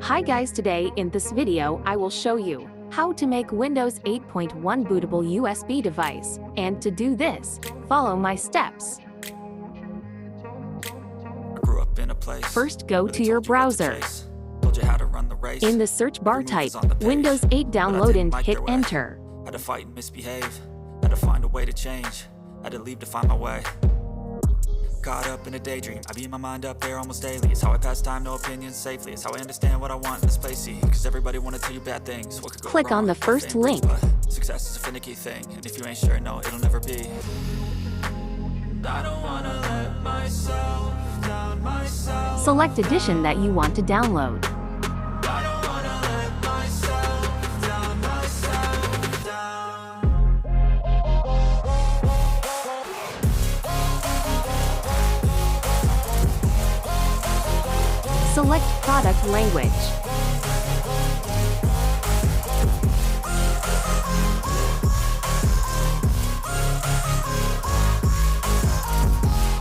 Hi guys, today in this video I will show you how to make Windows 8.1 bootable USB device, and to do this, follow my steps. First, go to your browser. In the search bar type Windows 8 download and hit enter. Had to fight and misbehave, had to find a way to change, had to leave to find my way. Caught up in a daydream, I beat my mind up there almost daily. It's how I pass time, no opinions safely. It's how I understand what I want in this place, see. Cause everybody wanna tell you bad things. What could go Click wrong on the if first you're link. but success is a finicky thing, and if you ain't sure, no, it'll never be. I don't wanna let myself down myself. Select edition that you want to download. I don't wanna let myself down myself down. Select product language.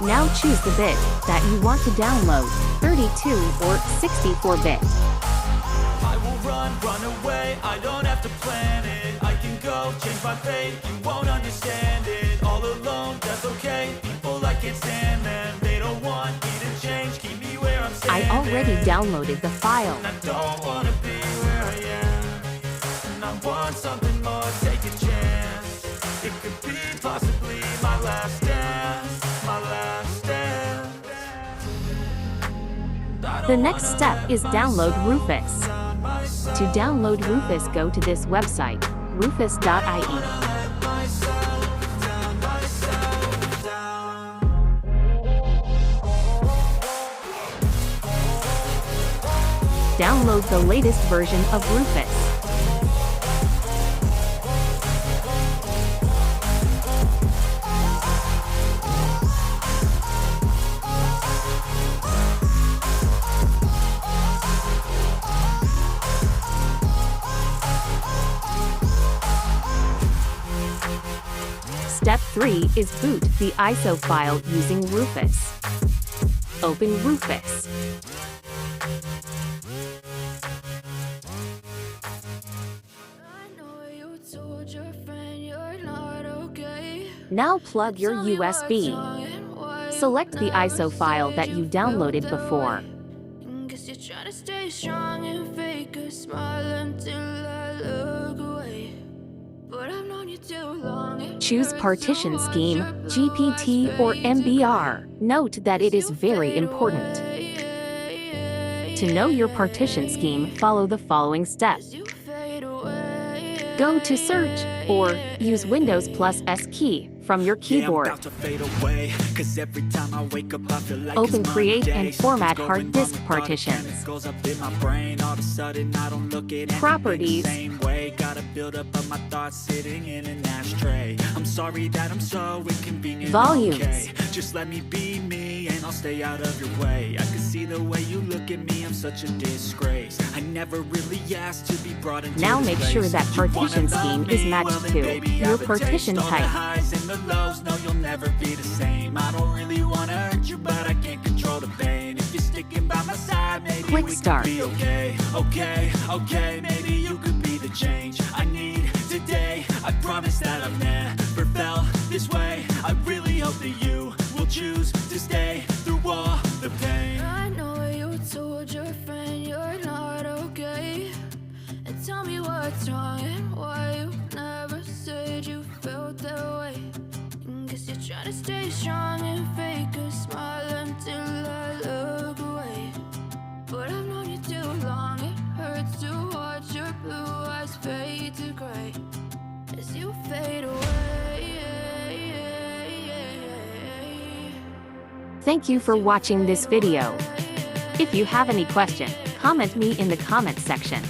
Now choose the bit that you want to download, 32 or 64-bit. I will run away, I don't have to plan it. I can go, change my fate, you won't understand it. All alone, that's okay, people I can't stand them. They don't want me to change, keep me where I'm standing. I already downloaded the file. And I don't wanna be where I am, and I want something more, take a chance. It could be possibly my last dance, my last dance. The next step is download Rufus. To download Rufus, go to this website, rufus.ie. Download the latest version of Rufus. Step 3 is boot the ISO file using Rufus. Open Rufus. Now plug your USB. Select the ISO file that you downloaded before. Choose partition scheme, GPT or MBR. Note that it is very important. To know your partition scheme, follow the following steps. Go to search, or use Windows plus S key from your keyboard. Open create and format hard disk partitions. Properties. Volumes. Just let me be me and I'll stay out of your way. I can see the way you look at me, I'm such a disgrace. I never really asked to be brought into Now make sure that partition scheme is matched to your partition type. No, you'll never be the same. I don't really want to hurt you, but I can't control the pain. If you're sticking by my side, maybe Click we start. could be okay. Okay, maybe you could be the change I need today. I promise that I've never felt this way. I really hope that you will choose to stay through all the pain. I know you told your friend you're not okay, and tell me what's wrong and why you never said you felt that way. Guess you're trying to stay strong and fake a smile until I look away. But I've known you too long, it hurts to watch your blue eyes fade to gray as you fade away. Thank you for watching this video. If you have any question, comment me in the comment section.